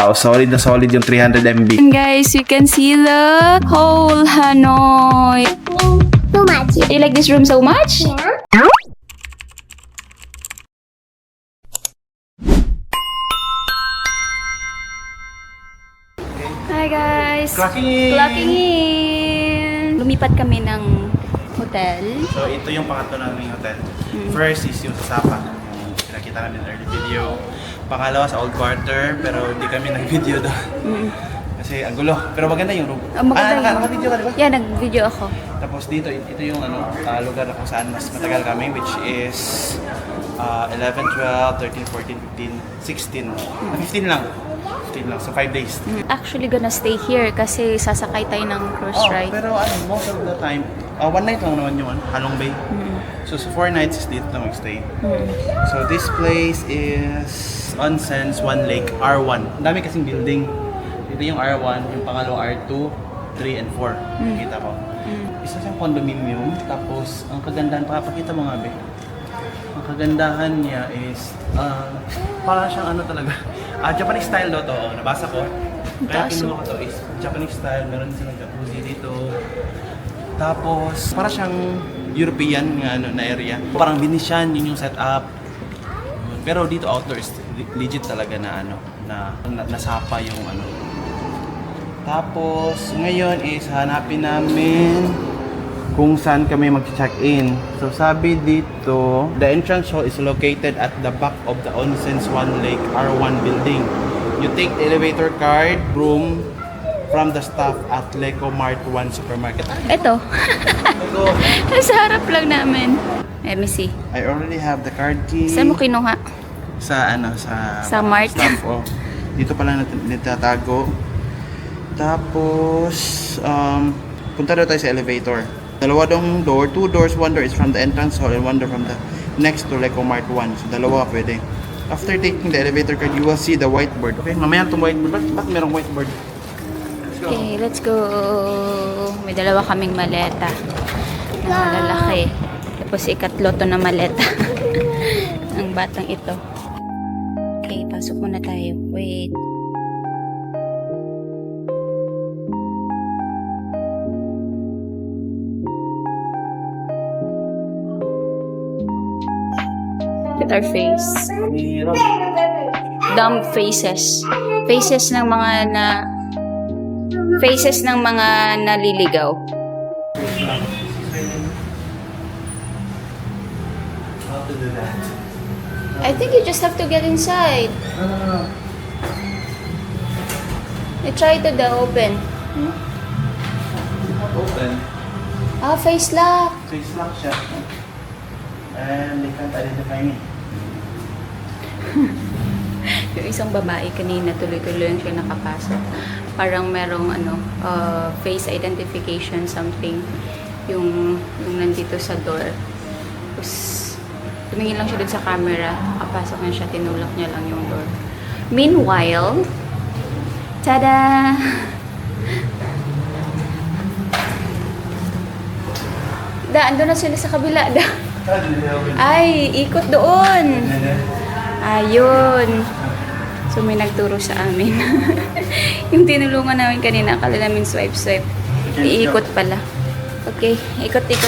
Wow, solid na solid yung 300 MB. And guys, you can see the whole Hanoi. Too much. Do you like this room so much? Yeah. Hi guys! Clocking in! Clocking in! Lumipat kami ng hotel. So, ito yung pangatlo namin hotel. First is yung sa Sapa. Yung pinakita namin in early video. Pangalawa sa Old Quarter, pero hindi kami nag-video doon. Kasi ang gulo. Pero maganda yung room. Maganda yung- naka-video ka, di ba? Yeah, nag-video ako. Tapos dito, ito yung lugar na kung saan mas matagal kami, which is 11, 12, 13, 14, 15, 16. 15 lang. 15 lang. So, 5 days. Actually gonna stay here kasi sasakay tayo ng cruise ride. Pero most of the time, one night lang naman yung Halong Bay. So, 4 nights is dito na mag-stay. So, this place is Onsens, One Lake, R1. Ang dami kasing building. Ito yung R1, yung pangalawang R2, 3, and 4. Nakita ko. Isa siyang condominium. Tapos, ang kagandahan, pakapakita mo nga, be. Ang kagandahan niya is, parang siyang ano talaga. Japanese style daw to. Nabasa ko. Kaya Taas, kinuha ko to is Japanese style. Meron silang jacuzzi dito. Tapos, parang siyang European nga na area. Parang Venetian, yun yung setup. Pero dito outdoors, legit talaga na nasapa yung ano. Tapos, ngayon is hanapin namin kung saan kami mag-check-in. So, sabi dito, the entrance hall is located at the back of the Onsens One Lake R1 building. You take the elevator card room from the staff at Leco Mart 1 supermarket. Ito. Ito, Sa harap lang namin. Let me see. I already have the card key. Saan mo kinuha? Sa Mart? staff, oh. Dito pala nitatago. Tapos, punta daw tayo sa elevator. Dalawa dong door, 2 doors, 1 door is from the entrance hall and 1 door from the next to Leco Mart 1. So, dalawa pwede. After taking the elevator card, you will see the whiteboard. Okay, mamaya itong whiteboard. Bakit merong whiteboard? Let's go. Okay, let's go. May dalawa kaming maleta. Na malalaki. Tapos ikatlo to na maleta. Ang batang ito. Okay, pasok muna tayo. Wait. Look at our face. Hirap. Dumb faces. Faces ng mga naliligaw. How to do that? I think you just have to get inside. No. I tried to open. Not open. Face lock. Face lock siya. And they can't identify me. Yung isang babae kanina tuloy-tuloy lang siya nakapasok. Parang merong face identification something yung nandito sa door. Tapos tumingin lang siya dun sa camera. Nakapasok na siya, tinulak niya lang yung door. Meanwhile, tada! Andun na sila sa kabila. Ay, ikot doon. Ayun. So, may nagturo sa amin. Yung tinulungan namin kanina, akala namin swipe. Iikot pala. Okay, ikot. Okay.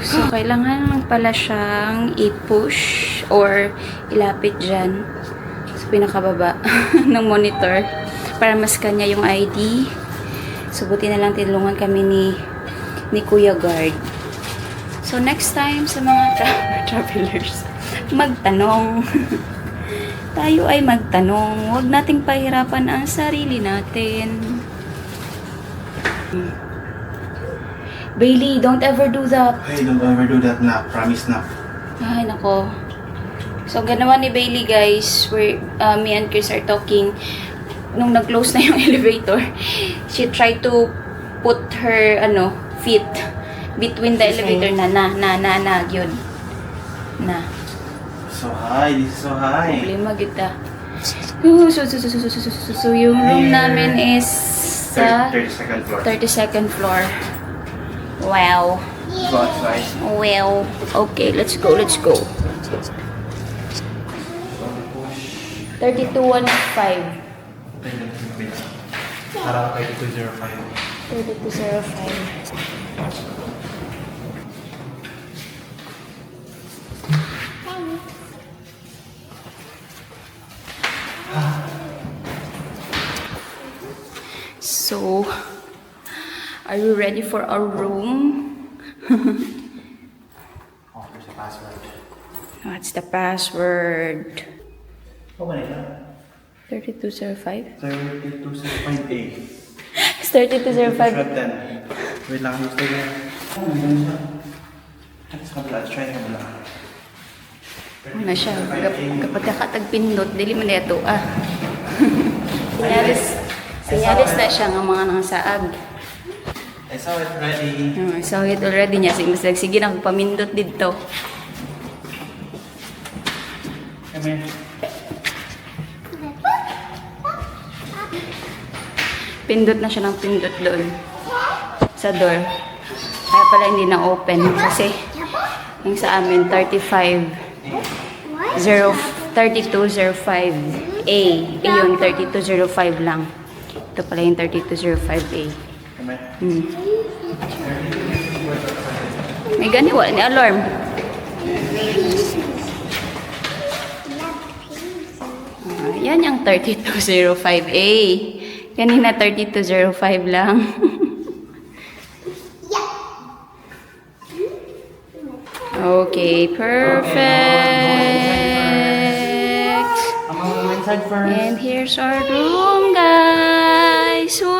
So, kailangan pala siyang i-push or ilapit dyan sa pinakababa ng monitor para mas kanya yung ID. So, buti na lang tinulungan kami ni Kuya Guard. So, next time sa mga travelers, magtanong. Tayo ay magtanong. Huwag nating pahirapan ang sarili natin. Bailey, don't ever do that. Hey, don't ever do that na. Promise na. Ay, nako. So, ganawa ni Bailey, guys, where me and Chris are talking. Nung nag-close na yung elevator, she tried to put her, feet between the elevator yun. Na. So high, this is so high. Problema kita. So, yung room namin is sa 32nd floor. 32nd floor. Wow. Go outside. Well, okay, let's go, let's go. 3215. Parang 3205. 3205. So, are you ready for our room? Oh, there's a password. What's the password? Oh, what is that? 3205? 3205A. It's 3205. Shot 10. Wait lang, gusto ko. Oh, ganun siya. Sa kabila, let's try na kabila. Ano siya? Kapag kakatagpindot, dili mo na ito. Sinyalis na siya ng mga nangasaag. I saw it ready. So, it already niya. Sige na, pamindot dito. Come here. Pindot na siya ng pindot doon. Sa door. Kaya pala hindi na open. Kasi, yung sa amin, 3205A. Yung 3205 lang. Ito pala yung 3205A. Come here. May gani, wala ni alarm. Yan yung 3205A. Kanina 3205 lang. Okay, perfect. I'm gonna go inside first. And here's our room, guys. Wow!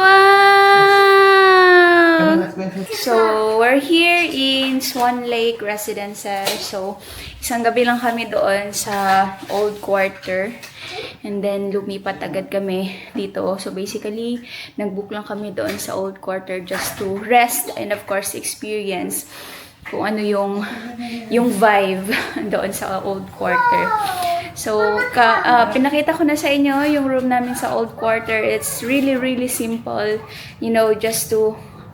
Let's go inside. So, we're here in Swan Lake Residences. So, isang gabi lang kami doon sa old quarter. And then, lumipat agad kami dito. So, basically, nag-book lang kami doon sa old quarter just to rest and, of course, experience kung ano yung vibe doon sa old quarter. So, pinakita ko na sa inyo yung room namin sa old quarter. It's really, really simple. You know, just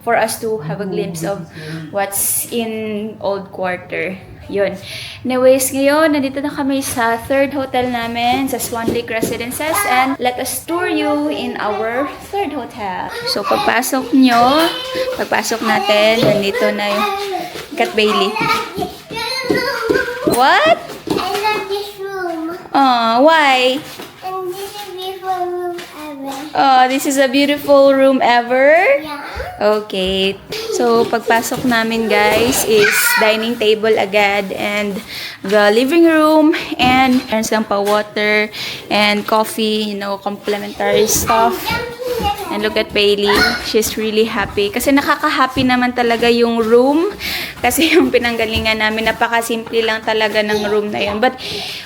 for us to have a glimpse of what's in old quarter. Yun. Anyways, ngayon, nandito na kami sa third hotel namin, sa Swan Lake Residences, and let us tour you in our third hotel. So, pagpasok natin, nandito na yung Kat Bailey. What? I love this room. Why? And this is beautiful room ever. This is a beautiful room ever. Yeah. Okay. So, pagpasok namin, guys, is dining table agad and the living room and meron silang pa-water and coffee, you know, complimentary stuff. And look at Bailey. She's really happy. Kasi nakaka-happy naman talaga yung room. Kasi yung pinanggalingan namin, napaka-simple lang talaga ng room na yun. But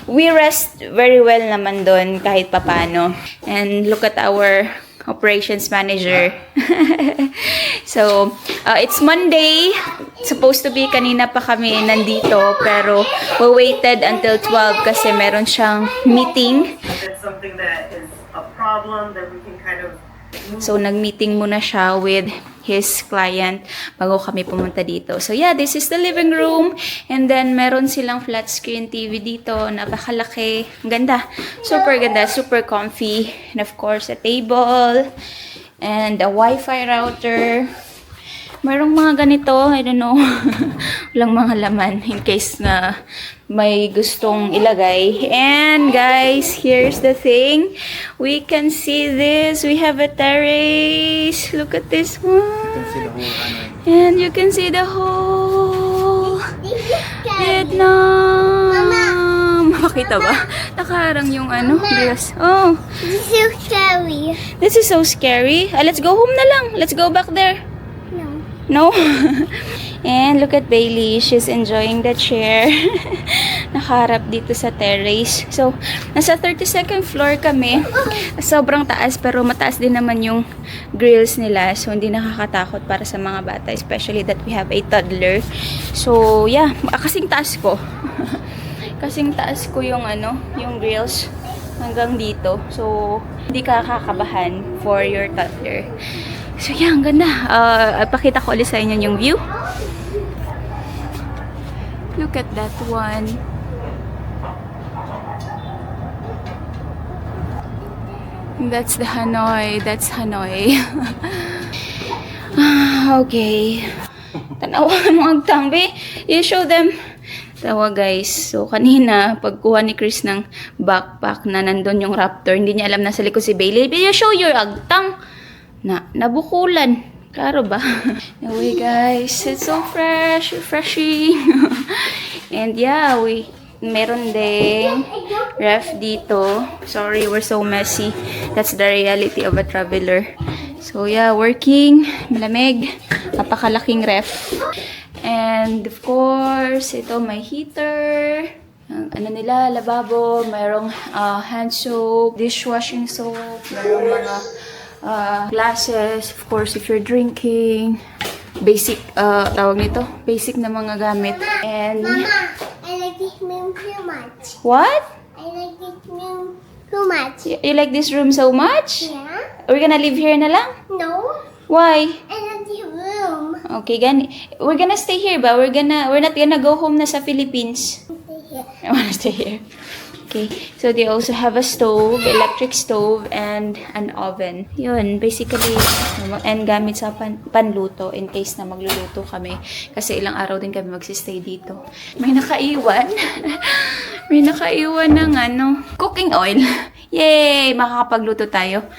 we rest very well naman doon kahit papano. And look at our operations manager. So, it's Monday. Supposed to be kanina pa kami nandito. Pero we waited until 12 kasi meron siyang meeting. It's something that is a problem that we can kind of So, nag-meeting muna siya with his client bago kami pumunta dito. So, yeah, this is the living room. And then, meron silang flat screen TV dito. Napakalaki. Ang ganda. Super ganda. Super comfy. And of course, a table. And a Wi-Fi router. Merong mga ganito, I don't know, walang mga laman in case na may gustong ilagay. And guys, here's the thing. We can see this. We have a terrace. Look at this one. And you can see the whole Vietnam. Makita ba? Nakaharang yung ano. Yes. Oh, This is so scary. this is so scary. Let's go home na lang. Let's go back there. No. No? And look at Bailey. She's enjoying the chair. Nakaharap dito sa terrace. So, nasa 32nd floor kami. Sobrang taas pero mataas din naman yung grills nila. So, hindi nakakatakot para sa mga bata. Especially that we have a toddler. So, yeah. Kasing taas ko. Kasing taas ko yung yung grills hanggang dito. So, hindi ka kakabahan for your toddler. So yeah, ang ganda. Pakita ko ulit sa inyo yung view. Look at that one. That's the Hanoi. That's Hanoi. Okay. Tanawan mo ang tambi. You show them. Tawa guys. So kanina, pagkuha ni Chris ng backpack na nandun yung raptor, hindi niya alam na sa likod si Bailey. You show your agtang. Nabukulan. Klaro ba? Anyway guys, it's so fresh. Refreshing. And yeah, meron ding ref dito. Sorry, we're so messy. That's the reality of a traveler. So yeah, working. Malamig. Napakalaking ref. And of course, ito may heater. Ano nila, lababo. Mayroong hand soap, dishwashing soap. Mayroong mga glasses. Of course, if you're drinking. Basic, tawag nito, basic na mga gamit. And Mama, I like this room too much. what? I like this room too much. You like this room so much? Yeah? We're gonna live here na lang? No, Why? I like this room. Okay, we're gonna stay here ba? We're not gonna go home na sa Philippines. Yeah. I wanna stay here. Okay, so they also have a stove, electric stove, and an oven. Yun, basically, and gamit sa panluto in case na magluluto kami. Kasi ilang araw din kami magsistay dito. May nakaiwan. May nakaiwan ng cooking oil. Yay! Makakapagluto tayo.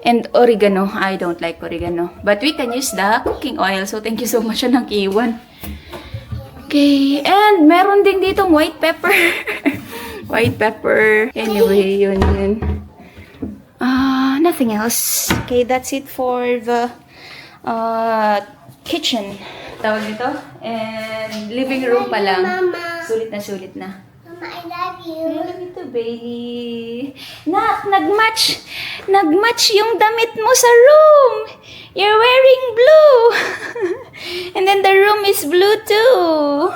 And oregano. I don't like oregano. But we can use the cooking oil. So, thank you so much na nag-iwan. Okay, and meron din ditong white pepper. White pepper. Anyway, yun. Nothing else. Okay, that's it for the kitchen. Tawag dito. And living room pa lang. Mama. Sulit na. Mama, I love I you. love you too, baby. Nag-match yung damit mo sa room. You're wearing blue. And then the room is blue too.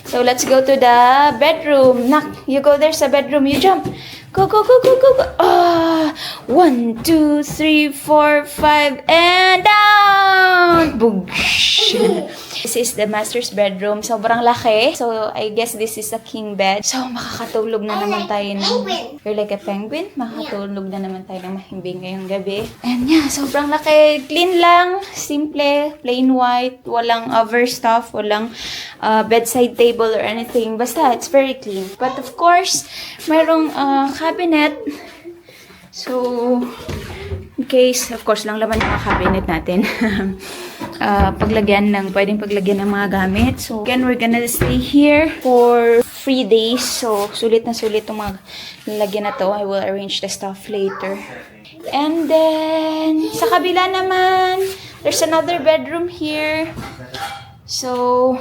So let's go to the bedroom. Nak, you go there sa bedroom. You jump. Go. 1, 2, 3, 4, 5, and down. Boosh. This is the master's bedroom. Sobrang laki. So I guess this is a king bed. So makakatulog na naman tayo ng... You're like a penguin? Makakatulog na naman tayo ng mahimbing ngayong gabi. And yeah, sobrang laki. Clean lang. Simple. Plain white. Walang other stuff. Walang bedside table or anything. Basta, it's very clean. But of course, mayroong cabinet. So, in case, of course, lang laman yung mga cabinet natin. Pwedeng paglagyan ng mga gamit. So, again, we're gonna stay here for 3 days. So, sulit na sulit itong mga lalagyan na to. I will arrange the stuff later. And then, sa kabila naman, there's another bedroom here. So,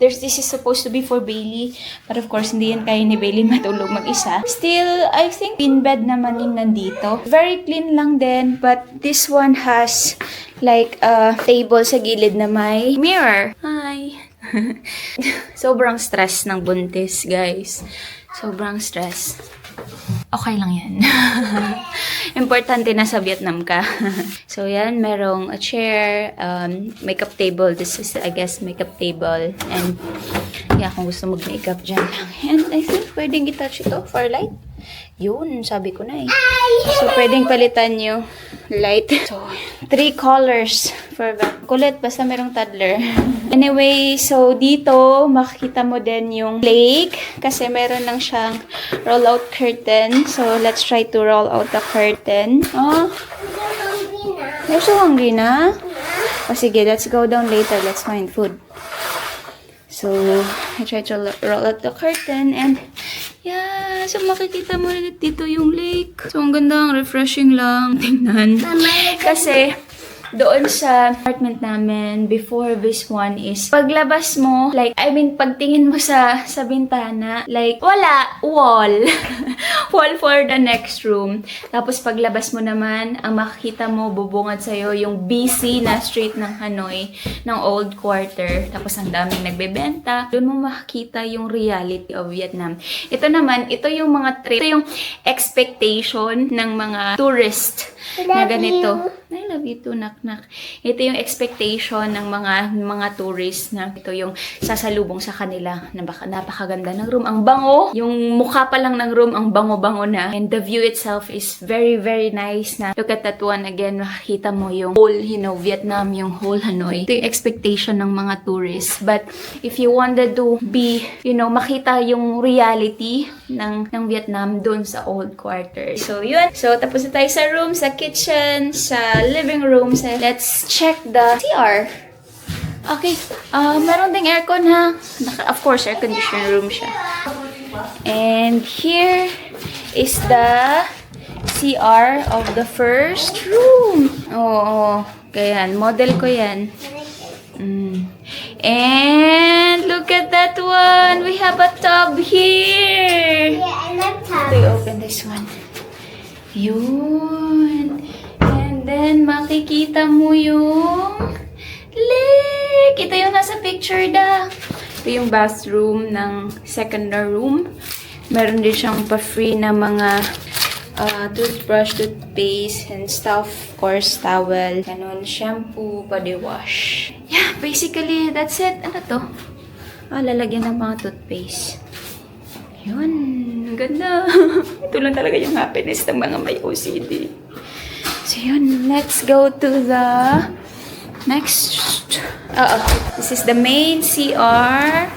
this is supposed to be for Bailey. But of course, hindi yan kaya ni Bailey matulog mag-isa. Still, I think in bed naman yung nandito. Very clean lang din. But this one has like a table sa gilid na may mirror. Hi! Sobrang stress ng buntis, guys. Sobrang stress. Okay lang yan. Importante na sa Vietnam ka. So, yan. Merong a chair, makeup table. This is, I guess, makeup table. And, yeah, kung gusto mag-makeup dyan lang. And I think pwedeng i-touch ito for light. Yun, sabi ko na eh. So, pwedeng palitan yung light. So, 3 colors for that. Kulit, basta merong toddler. Anyway, so dito, makikita mo din yung lake. Kasi meron lang siyang roll-out curtain. So, let's try to roll out the curtain. Oh, you're so hungry na? Oh, sige, let's go down later. Let's find food. So, I try to roll out the curtain and yeah, so makikita mo ulit dito yung lake. So, ang ganda, ang refreshing lang. Tingnan. Kasi, doon sa apartment namin, before this one is, paglabas mo, like, pagtingin mo sa bintana, like, wala, wall. Wall for the next room. Tapos, paglabas mo naman, ang makikita mo, bubungad sa'yo, yung busy na street ng Hanoi, ng old quarter. Tapos, ang daming nagbebenta. Doon mo makikita yung reality of Vietnam. Ito naman, ito yung mga trip, ito yung expectation ng mga tourist na ganito. I love you too, nak-nak. Ito yung expectation ng mga tourists na ito yung sasalubong sa kanila. Napakaganda ng room. Ang bango. Yung mukha pa lang ng room, ang bango-bango na. And the view itself is very, very nice na. Look at that one again. Makikita mo yung whole, Vietnam, yung whole Hanoi. Ito yung expectation ng mga tourists. But if you wanted to be, makita yung reality ng Vietnam dun sa old quarter. So, yun. So, tapos na tayo sa room, sa kitchen, sa living room. So, let's check the CR. Okay. Meron ding aircon ha. Of course, air conditioning room siya. And here is the CR of the first room. Oo. Kaya yan. Model ko yan. And look at that one. We have a tub here. Yeah, I love tubs. We open this one. Yun. And then, makikita mo yung lake. Ito yung nasa picture da. Ito yung bathroom ng second room. Meron din siyang pa-free na mga toothbrush, toothpaste, and stuff. Of course, towel, ganun, shampoo, body wash. Yeah, basically, that's it. Ano to? Lalagyan ng mga toothpaste. Yun. Ang ganda. Ito lang talaga yung happiness ng mga may OCD. So, yun. Let's go to the next. This is the main CR.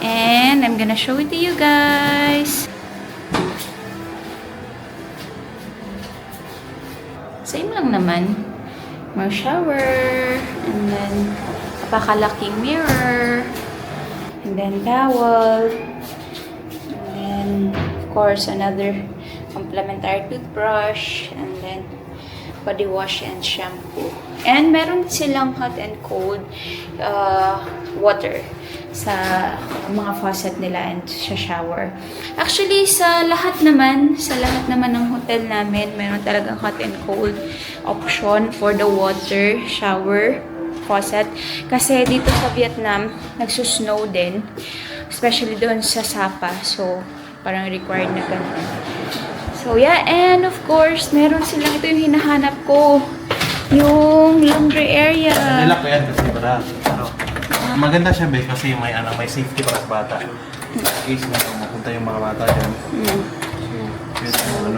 And I'm gonna show it to you guys. Same lang naman. More shower. And then, napakalaking mirror. And then, towel. And of course, another complementary toothbrush. And then, body wash and shampoo. And meron silang hot and cold water sa mga faucet nila and sa shower. Actually, sa lahat naman ng hotel namin, meron talagang hot and cold option for the water, shower, faucet. Kasi dito sa Vietnam, nagsusnow din. Especially doon sa Sapa. So, parang required na ganun. So, yeah. And of course, meron silang, ito yung hinahanap ko. Yung laundry area. Nila ko yan kasi maganda siya ba kasi may safety para sa bata. In case na mapunta yung mga bata dyan.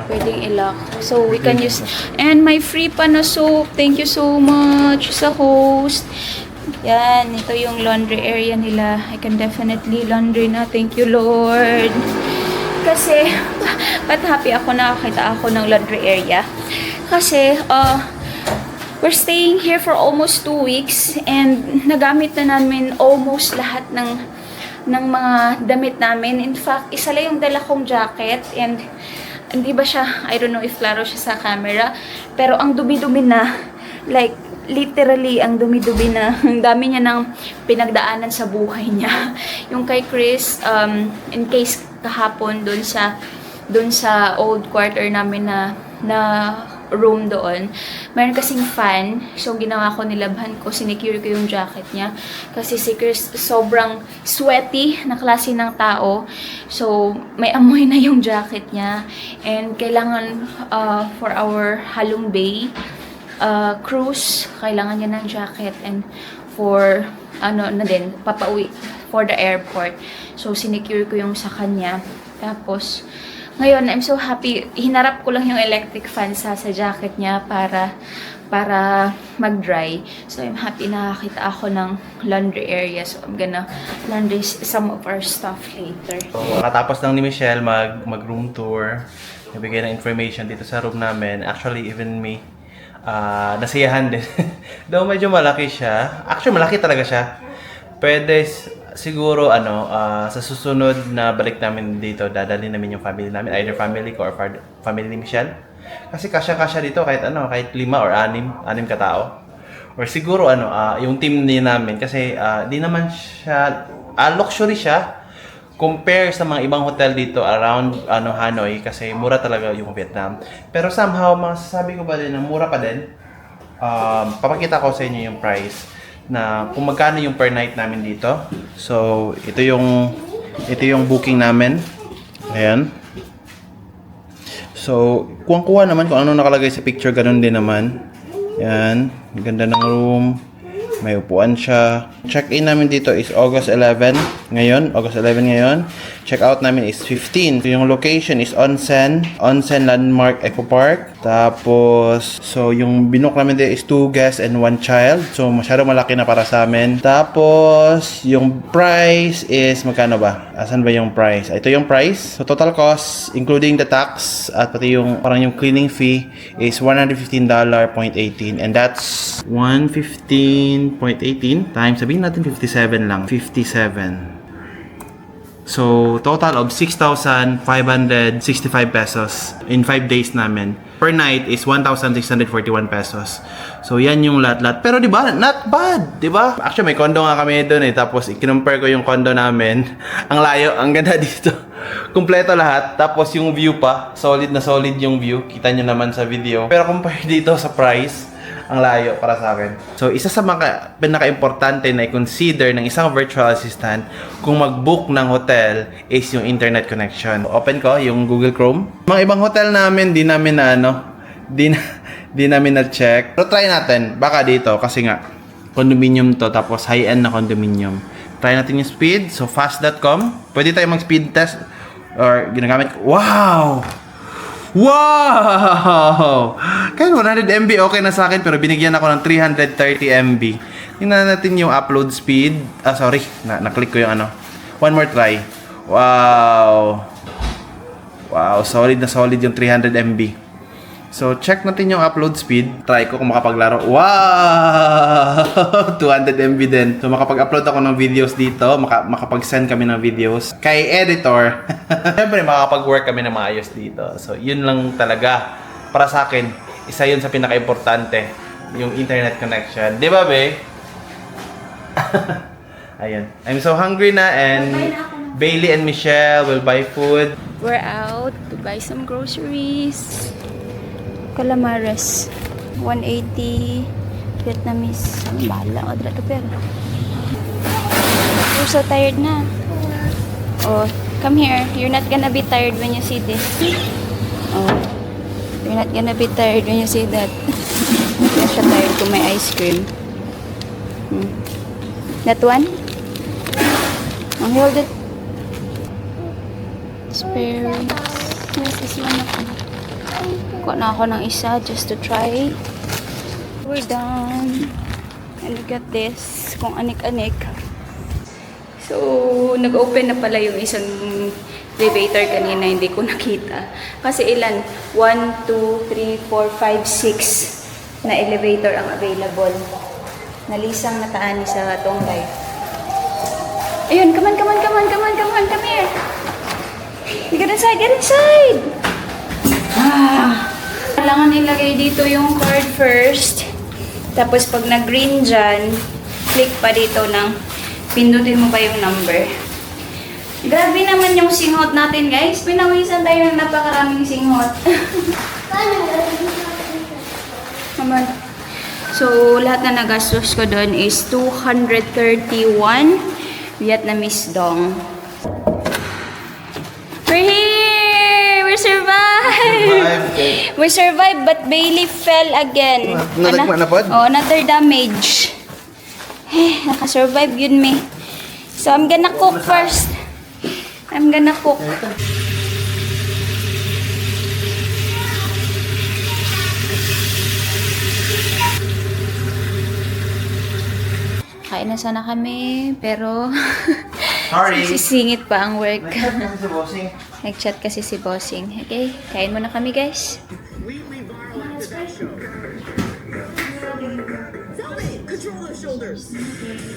Pwedeng i-lock. So, we can use. And my free pa na soap. Thank you so much sa host. Yan. Ito yung laundry area nila. I can definitely laundry na. Thank you, Lord. Kasi, ba't happy ako nakakita ako ng laundry area? Kasi, we're staying here for almost 2 weeks and nagamit na namin almost lahat ng mga damit namin. In fact, isa lang yung dala kong jacket and hindi ba siya, I don't know if klaro siya sa camera, pero ang dumi-dumi na, like, literally, ang dumi-dumi na. Ang dami niya ng pinagdaanan sa buhay niya. Yung kay Chris, in case kahapon dun sa old quarter namin na room doon, meron kasing fan. So, ginawa ko, nilabhan ko, sinecure ko yung jacket niya. Kasi si Chris, sobrang sweaty na klase ng tao. So, may amoy na yung jacket niya. And kailangan, for our Halong Bay cruise, kailangan niya ng jacket. And for, papauwi, for the airport. So, sinecure ko yung sa kanya. Tapos, ngayon, I'm so happy. Hinarap ko lang yung electric fan sa jacket niya para mag-dry. So, I'm happy nakakita ako ng laundry area. So, I'm gonna laundry some of our stuff later. So, katapos lang ni Michelle mag-room tour, nabigay ng information dito sa room namin. Actually, even me, nasiyahan din. Though medyo malaki siya. Actually, malaki talaga siya. Pwede siguro sa susunod na balik namin dito, dadalhin namin yung family namin, either family ko or family ni Michelle. Kasi kasya dito kahit 5 or 6 katao. Or siguro yung team din namin kasi di naman siya luxury siya compare sa mga ibang hotel dito around Hanoi kasi mura talaga yung Vietnam. Pero somehow masasabi ko ba din na mura pa din. Papakita ko sa inyo yung price na kung magkano yung per night namin dito. So, ito yung booking namin. Ayan. So, kuha naman kung ano nakalagay sa picture, ganun din naman. Yan. Ganda ng room. May upuan siya. Check-in namin dito is August 11 ngayon. August 11 ngayon. Check-out namin is 15. So, yung location is Onsen. Onsen Landmark Eco Park. Tapos, so yung binook namin dito is 2 guests and 1 child. So, masyado malaki na para sa amin. Tapos, yung price is magkano ba? Asan ba yung price? Ito yung price. So, total cost, including the tax at pati yung parang yung cleaning fee is $115.18. And that's 115.18 times, sabihin natin 57 lang. 57. So, total of 6,565 pesos in 5 days namin. Per night is 1,641 pesos. So, yan yung lahat-lahat. Pero, di ba? Not bad. Di ba? Actually, may condo nga kami doon eh. Tapos, i-compare ko yung condo namin. Ang layo. Ang ganda dito. Kumpleto lahat. Tapos, yung view pa. Solid na solid yung view. Kita nyo naman sa video. Pero, compare dito sa price, ang layo para sa akin. So, isa sa mga pinaka-importante na i-consider ng isang virtual assistant kung mag-book ng hotel is yung internet connection. Open ko yung Google Chrome. Mga ibang hotel namin, di namin na-check. Pero try natin. Baka dito, kasi nga, condominium to, tapos high-end na condominium. Try natin yung speed. So, fast.com. Pwede tayo mag-speed test or ginagamit ko. Wow! Wow! Kahit 100 MB okay na sa akin, pero binigyan ako ng 330 MB. Tingnan natin yung upload speed. Sorry. Na-click ko yung ano. One more try. Wow! Wow, solid na solid yung 300 MB. So, check natin yung upload speed. Try ko kung makapaglaro. Wow! 200 MB din. So, makapag-upload ako ng videos dito. Makapag-send kami ng videos. Kay editor, siyempre, makapag-work kami na maayos dito. So, yun lang talaga. Para sa akin, isa yun sa pinaka-importante. Yung internet connection. Di ba, be? Ayun. I'm so hungry na and Bailey and Michelle will buy food. We're out to buy some groceries. Calamares. 180 Vietnamese. Bahala ka dito pero. You're so tired na. Oh, come here. You're not gonna be tired when you see this. Oh. You're not gonna be tired when you see that. Hindi siya tired kung may ice cream. That one? Oh, hold it. Spare. Yes, this one ako. Kuha na ako ng isa just to try. We're done. And look at this. Kung anik-anik. So, nag-open na pala yung isang elevator kanina. Hindi ko nakita. Kasi ilan? 1, 2, 3, 4, 5, 6 na elevator ang available. Nalisang nataan sa Tongkay. Ayun, come on, come on, come on, come on, come on, come here. Get inside, get inside! Kailangan ilagay dito yung card first. Tapos pag nag-green dyan, click pa dito ng pindutin mo pa yung number. Grabe naman yung singhot natin, guys. Pinawisan tayo ng napakaraming singhot. Naman. So, lahat na nagastos ko doon is 231 Vietnamese dong. We're here! We survived! We survived, but Bailey fell again. Nadagma na po? Oh, another damage. Nakasurvive yun, me. So, I'm gonna cook first. I'm gonna cook. Kain na sana kami, pero Sorry. sisingit pa ang work. Nag-chat kasi si Bossing. Nag-chat kasi si Bossing. Okay, kain muna kami, guys.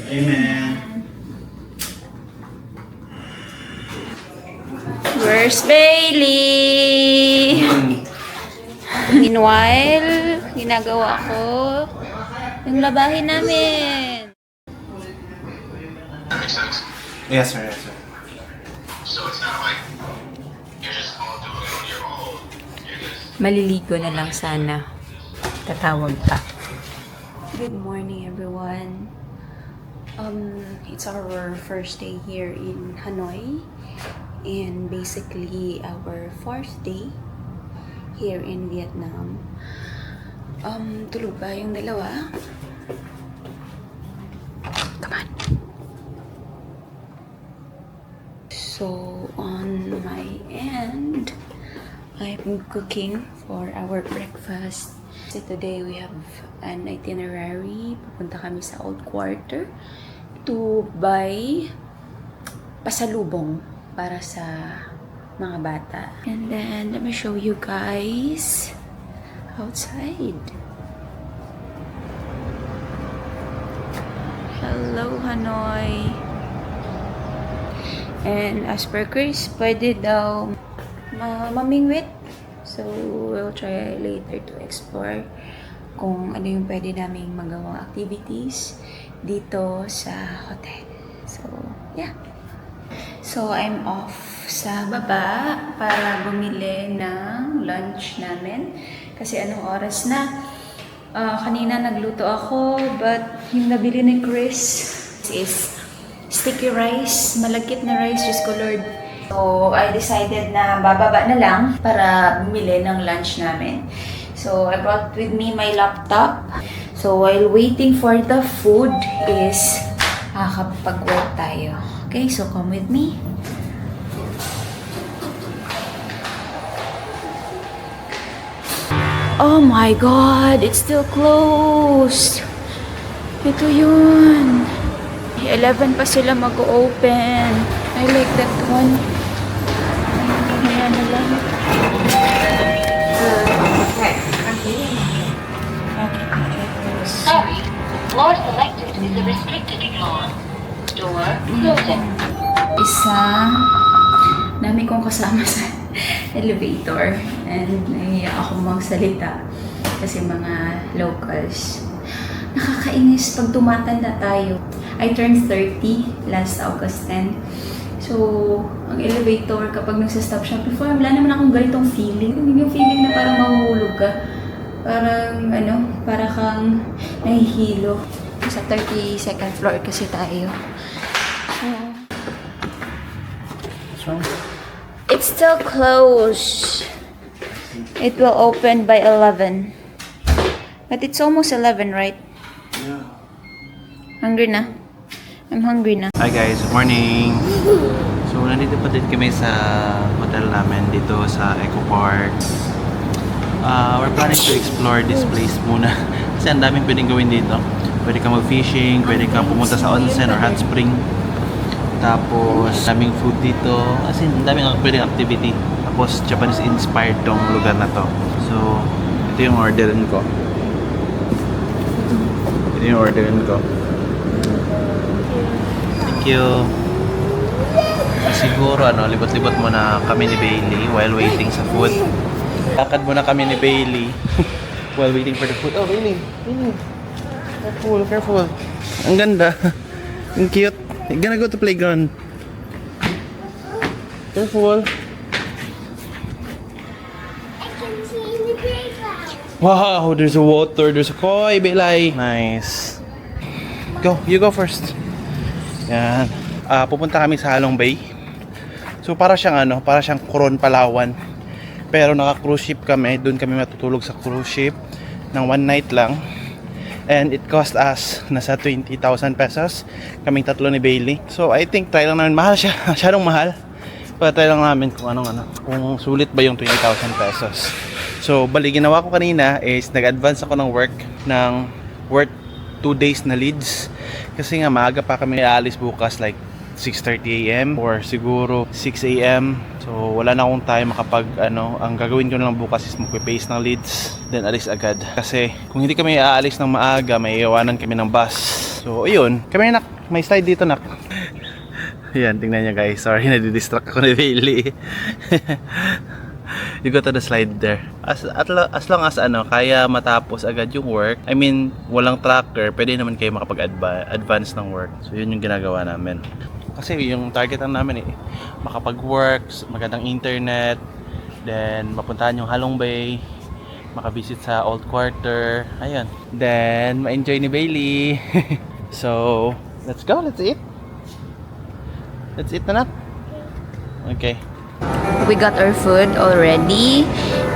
Amen. Where's Bailey? Meanwhile, ginagawa ko yung labahin namin. Yes, sir. Yes, sir. Maliligo na lang sana. Tatawag ka. Good morning, everyone. It's our first day here in Hanoi, and basically our 4th day here in Vietnam. Tulog ba yung dalawa? Come on. So, on my end, I'm cooking for our breakfast. So today we have an itinerary. Pupunta kami sa Old Quarter to buy pasalubong para sa mga bata. And then, let me show you guys outside. Hello, Hanoi. And as per Chris, pwede daw mamingwit. So, we'll try later to explore kung ano yung pwede naming magawang activities dito sa hotel. So, yeah. So, I'm off sa baba para bumili ng lunch namin. Kasi anong oras na? Kanina nagluto ako, but yung nabili ni Chris is sticky rice, malagkit na rice, just colored. So, I decided na bababa na lang para bumili ng lunch namin. So, I brought with me my laptop. So, while waiting for the food is makakapag-work tayo. Okay, so come with me. Oh my God! It's still closed! Ito yun! 11 pa sila mag-open. I like that one. Ayan na lang. Sorry, floor selected is a restricted floor. Door closing. Isa, dami kong kasama sa elevator. And nahiya ako magsalita kasi mga locals. Nakakainis pag tumatanda tayo. I turned 30 last August 10. So, ang elevator kapag nagsa-stop siya, before wala naman akong ganitong feeling. Yung feeling na parang mahuhulog ka. Parang, para kang nahihilo. Sa 32nd floor kasi tayo. So, it's still closed. It will open by 11. But it's almost 11, right? Yeah. Hungry na? I'm hungry na. Hi guys, good morning! So, nandito pa din kami sa hotel namin dito sa Eco Park. We're planning to explore this place muna. Kasi ang daming pwedeng gawin dito. Pwede kang mag-fishing, pwede kang pumunta sa onsen or hot spring. Tapos, daming food dito. As in, daming pwedeng activity. Tapos, Japanese-inspired tong lugar na to. So, ito yung orderin ko. Ito yung orderin ko. Thank you. Siguro, libot-libot muna kami ni Bailey while waiting sa food. Lakad muna kami ni Bailey while waiting for the food. Oh, Bailey. Bailey. Careful, careful. Ang ganda. Ang cute. You're gonna go to playground. Careful. I can see in the playground. Wow, there's a water. There's a koi, Bailey. Nice. Go, you go first. Yan. Pupunta kami sa Halong Bay. So para siyang Coron, Palawan. Pero naka-cruise ship kami. Doon kami matutulog sa cruise ship ng one night lang. And it cost us nasa 20,000 pesos. Kaming tatlo ni Bailey. So I think try lang namin. Mahal siya. Masyadong mahal. Pero try lang namin kung kung sulit ba yung 20,000 pesos. So bali, ginawa ko kanina is nag-advance ako ng work ng worth 2 days na leads. Kasi nga maaga pa kami aalis bukas, like 6:30 AM or siguro 6 AM. So wala na akong time makapag ang gagawin ko na lang bukas is magpe-paste ng leads, then alis agad. Kasi kung hindi kami aalis ng maaga, may iwanan kami ng bus. So ayun, kami nak, may slide dito nak. Yan, tingnan niyo guys. Sorry, nadidistract ako ni Bailey. You go to the slide there. As long as kaya matapos agad yung work. I mean, walang tracker, pwede naman kayo makapag-advance ng work. So yun yung ginagawa namin. Kasi yung target namin makapag-work, magandang internet, then mapuntahan yung Halong Bay, makabisit sa Old Quarter, ayun. Then ma-enjoy ni Bailey. So, let's go, let's eat. Let's eat na. Okay. We got our food already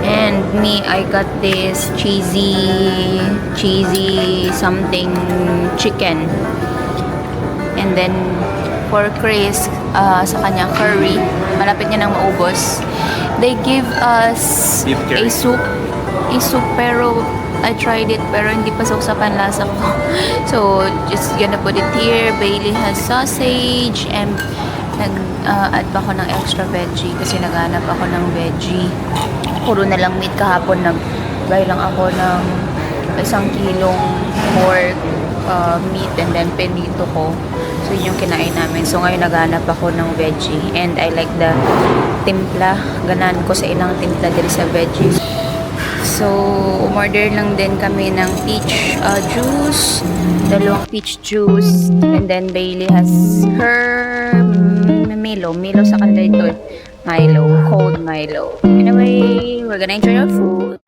And me, I got this cheesy something chicken. And then, for Chris, sa kanya curry, malapit niya nang maubos. They give us Beef curry. a soup, pero I tried it, pero hindi pasok sa panlasa ko. So, just gonna put it here. Bailey has sausage, and nag-add pa ako ng extra veggie kasi naghanap ako ng veggie. Puro na lang meat kahapon. Nag-buy lang ako ng 1 kilong pork meat, and then pinito ko. So, yun yung kinain namin. So, ngayon naghanap ako ng veggie. And I like the timpla. Ganan ko sa ilang timpla dito sa veggies. So, umorder lang din kami ng peach juice. 2 peach juice. And then, Bailey has her Milo. Milo sa kanila ito. Milo. Cold Milo. Anyway, we're gonna enjoy our food.